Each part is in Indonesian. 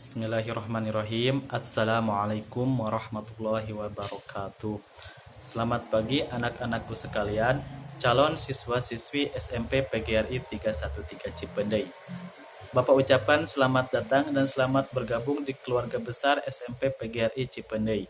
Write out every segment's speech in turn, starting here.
Bismillahirrahmanirrahim. Assalamualaikum warahmatullahi wabarakatuh. Selamat pagi anak-anakku sekalian, calon siswa-siswi SMP PGRI 313 Cipendei. Bapak ucapkan selamat datang dan selamat bergabung di keluarga besar SMP PGRI Cipendei.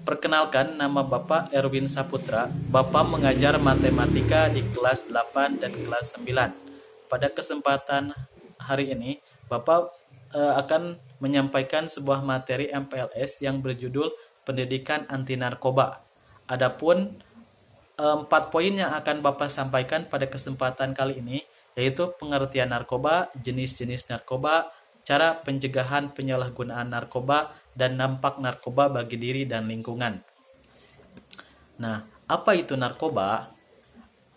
Perkenalkan, nama Bapak Erwin Saputra. Bapak mengajar matematika di kelas 8 dan kelas 9. Pada kesempatan hari ini, Bapak akan menyampaikan sebuah materi MPLS yang berjudul Pendidikan Anti Narkoba. Adapun 4 poin yang akan Bapak sampaikan pada kesempatan kali ini, yaitu pengertian narkoba, jenis-jenis narkoba, cara pencegahan penyalahgunaan narkoba, dan dampak narkoba bagi diri dan lingkungan. Nah, apa itu narkoba?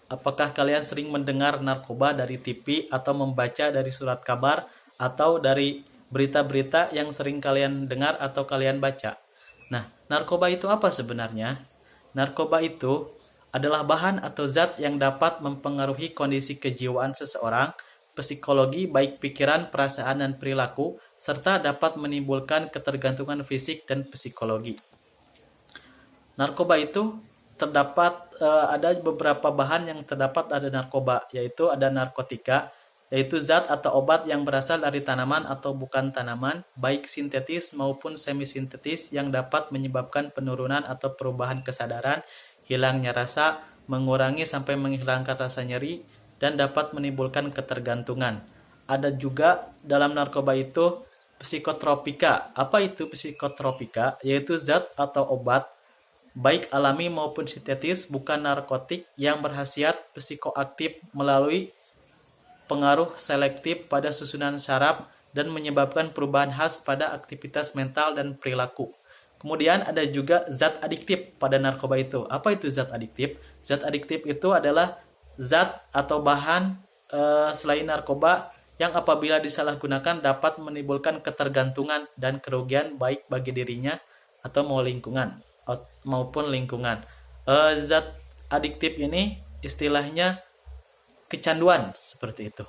Apakah kalian sering mendengar narkoba dari TV atau membaca dari surat kabar atau dari berita-berita yang sering kalian dengar atau kalian baca? Nah, narkoba itu apa sebenarnya? Narkoba itu adalah bahan atau zat yang dapat mempengaruhi kondisi kejiwaan seseorang, psikologi baik pikiran, perasaan, dan perilaku, serta dapat menimbulkan ketergantungan fisik dan psikologi. Narkoba itu ada beberapa bahan yang terdapat ada narkoba, yaitu ada narkotika, yaitu zat atau obat yang berasal dari tanaman atau bukan tanaman, baik sintetis maupun semi-sintetis yang dapat menyebabkan penurunan atau perubahan kesadaran, hilangnya rasa, mengurangi sampai menghilangkan rasa nyeri, dan dapat menimbulkan ketergantungan. Ada juga dalam narkoba itu psikotropika. Apa itu psikotropika? Yaitu zat atau obat baik alami maupun sintetis, bukan narkotik, yang berkhasiat psikoaktif melalui pengaruh selektif pada susunan saraf dan menyebabkan perubahan khas pada aktivitas mental dan perilaku. Kemudian ada juga zat adiktif pada narkoba itu. Apa itu zat adiktif? Zat adiktif itu adalah zat atau bahan selain narkoba yang apabila disalahgunakan dapat menimbulkan ketergantungan dan kerugian baik bagi dirinya atau maupun lingkungan. Zat adiktif ini istilahnya kecanduan, seperti itu.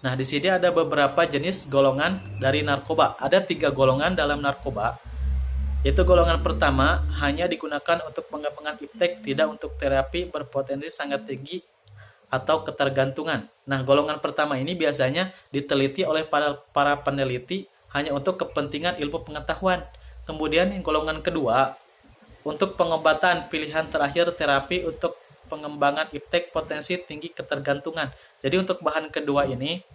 Nah, di sini ada beberapa jenis golongan dari narkoba. Ada 3 golongan dalam narkoba. Yaitu golongan pertama hanya digunakan untuk pengembangan iptek, tidak untuk terapi berpotensi sangat tinggi atau ketergantungan. Nah, golongan pertama ini biasanya diteliti oleh para peneliti hanya untuk kepentingan ilmu pengetahuan. Kemudian yang golongan kedua untuk pengobatan pilihan terakhir terapi untuk pengembangan iptek potensi tinggi ketergantungan. Jadi untuk bahan kedua ini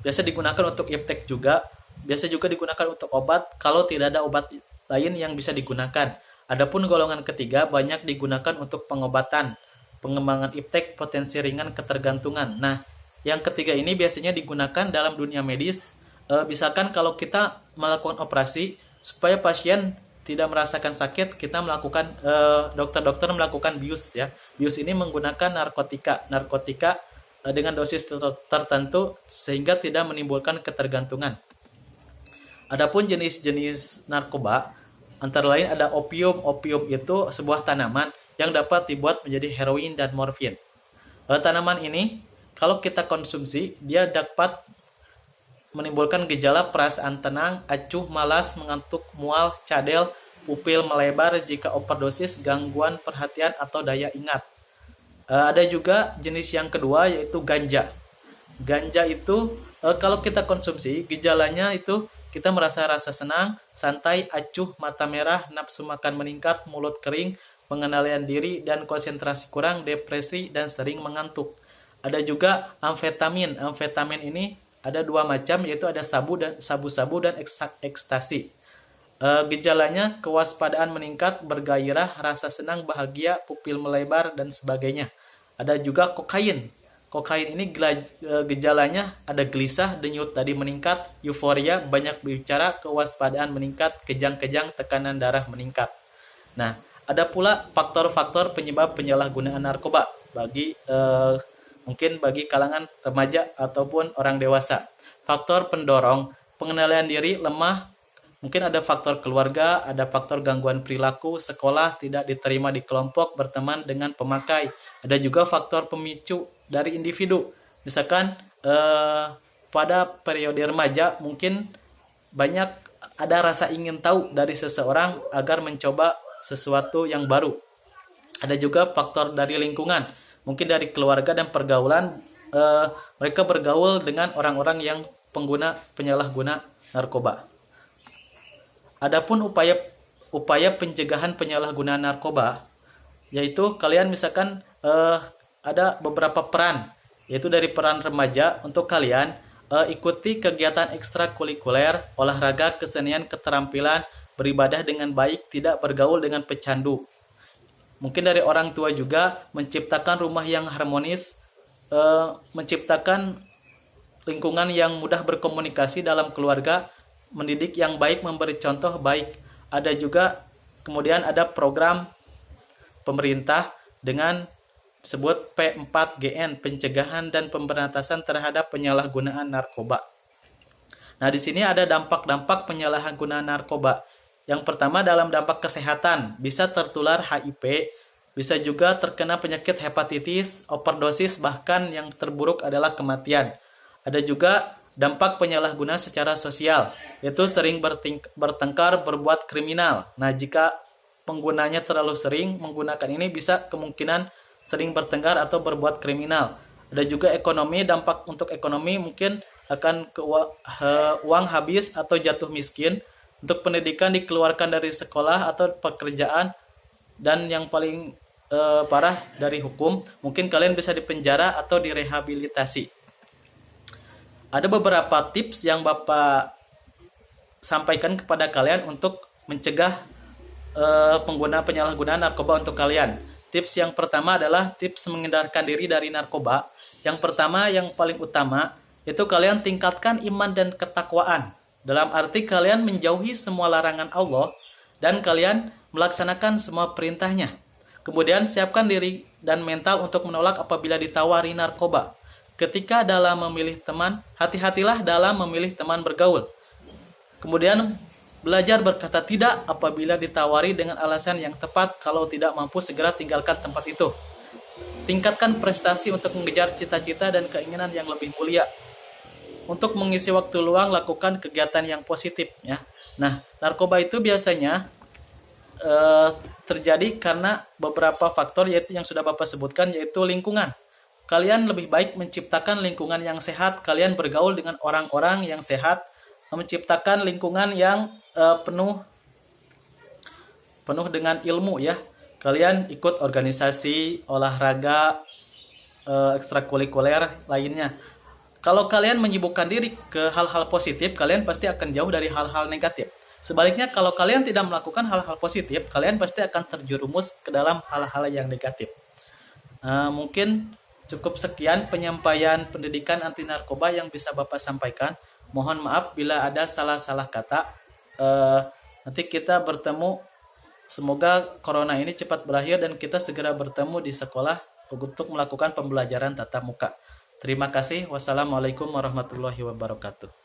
biasa digunakan untuk iptek juga, biasa juga digunakan untuk obat kalau tidak ada obat lain yang bisa digunakan. Adapun golongan ketiga banyak digunakan untuk pengobatan, pengembangan iptek potensi ringan ketergantungan. Nah, yang ketiga ini biasanya digunakan dalam dunia medis. Misalkan kalau kita melakukan operasi supaya pasien tidak merasakan sakit, kita melakukan dokter-dokter melakukan bius ya. Bius ini menggunakan narkotika dengan dosis tertentu sehingga tidak menimbulkan ketergantungan. Adapun jenis-jenis narkoba antara lain ada opium. Opium itu sebuah tanaman yang dapat dibuat menjadi heroin dan morfin. Tanaman ini kalau kita konsumsi dia dapat menimbulkan gejala perasaan tenang, acuh, malas, mengantuk, mual, cadel, pupil melebar jika overdosis, gangguan perhatian atau daya ingat. Ada juga jenis yang kedua yaitu ganja. Ganja itu kalau kita konsumsi gejalanya itu kita merasa rasa senang, santai, acuh, mata merah, nafsu makan meningkat, mulut kering, pengendalian diri dan konsentrasi kurang, depresi dan sering mengantuk. Ada juga amfetamin. Amfetamin ini ada 2 macam, yaitu ada sabu-sabu dan ekstasi. Gejalanya kewaspadaan meningkat, bergairah, rasa senang, bahagia, pupil melebar dan sebagainya. Ada juga kokain. Kokain ini gejalanya ada gelisah, denyut nadi meningkat, euforia, banyak bicara, kewaspadaan meningkat, kejang-kejang, tekanan darah meningkat. Nah, ada pula faktor-faktor penyebab penyalahgunaan narkoba mungkin bagi kalangan remaja ataupun orang dewasa. Faktor pendorong, pengendalian diri lemah, mungkin ada faktor keluarga, ada faktor gangguan perilaku, sekolah, tidak diterima di kelompok, berteman dengan pemakai. Ada juga faktor pemicu dari individu. Misalkan pada periode remaja mungkin banyak ada rasa ingin tahu dari seseorang agar mencoba sesuatu yang baru. Ada juga faktor dari lingkungan, mungkin dari keluarga dan pergaulan. Mereka bergaul dengan orang-orang yang penyalahguna narkoba. Adapun upaya pencegahan penyalahgunaan narkoba, yaitu kalian misalkan ada beberapa peran, yaitu dari peran remaja untuk kalian ikuti kegiatan ekstrakurikuler, olahraga, kesenian, keterampilan, beribadah dengan baik, tidak bergaul dengan pecandu. Mungkin dari orang tua juga menciptakan rumah yang harmonis, menciptakan lingkungan yang mudah berkomunikasi dalam keluarga, mendidik yang baik, memberi contoh baik. Ada juga kemudian ada program pemerintah dengan sebut P4GN, pencegahan dan pemberantasan terhadap penyalahgunaan narkoba. Nah, di sini ada dampak-dampak penyalahgunaan narkoba. Yang pertama dalam dampak kesehatan, bisa tertular HIV, bisa juga terkena penyakit hepatitis, overdosis, bahkan yang terburuk adalah kematian. Ada juga dampak penyalahgunaan secara sosial, yaitu sering bertengkar, berbuat kriminal. Nah, jika penggunanya terlalu sering menggunakan ini bisa kemungkinan sering bertengkar atau berbuat kriminal. Ada juga ekonomi, dampak untuk ekonomi mungkin akan uang habis atau jatuh miskin. Untuk pendidikan dikeluarkan dari sekolah atau pekerjaan, dan yang paling parah dari hukum, mungkin kalian bisa dipenjara atau direhabilitasi. Ada beberapa tips yang Bapak sampaikan kepada kalian untuk mencegah penyalahgunaan narkoba untuk kalian. Tips yang pertama adalah tips menghindarkan diri dari narkoba. Yang pertama, yang paling utama, itu kalian tingkatkan iman dan ketakwaan. Dalam arti kalian menjauhi semua larangan Allah dan kalian melaksanakan semua perintahnya. Kemudian siapkan diri dan mental untuk menolak apabila ditawari narkoba. Ketika dalam memilih teman, hati-hatilah dalam memilih teman bergaul. Kemudian belajar berkata tidak apabila ditawari dengan alasan yang tepat. Kalau tidak mampu, segera tinggalkan tempat itu. Tingkatkan prestasi untuk mengejar cita-cita dan keinginan yang lebih mulia. Untuk mengisi waktu luang, lakukan kegiatan yang positif. Ya. Nah, narkoba itu biasanya terjadi karena beberapa faktor, yaitu yang sudah Bapak sebutkan, yaitu lingkungan. Kalian lebih baik menciptakan lingkungan yang sehat. Kalian bergaul dengan orang-orang yang sehat, menciptakan lingkungan yang penuh dengan ilmu. Ya, kalian ikut organisasi, olahraga, ekstrakurikuler lainnya. Kalau kalian menyibukkan diri ke hal-hal positif, kalian pasti akan jauh dari hal-hal negatif. Sebaliknya, kalau kalian tidak melakukan hal-hal positif, kalian pasti akan terjerumus ke dalam hal-hal yang negatif. Mungkin cukup sekian penyampaian pendidikan anti narkoba yang bisa Bapak sampaikan. Mohon maaf bila ada salah-salah kata. Nanti kita bertemu. Semoga corona ini cepat berakhir dan kita segera bertemu di sekolah untuk melakukan pembelajaran tatap muka. Terima kasih. Wassalamualaikum warahmatullahi wabarakatuh.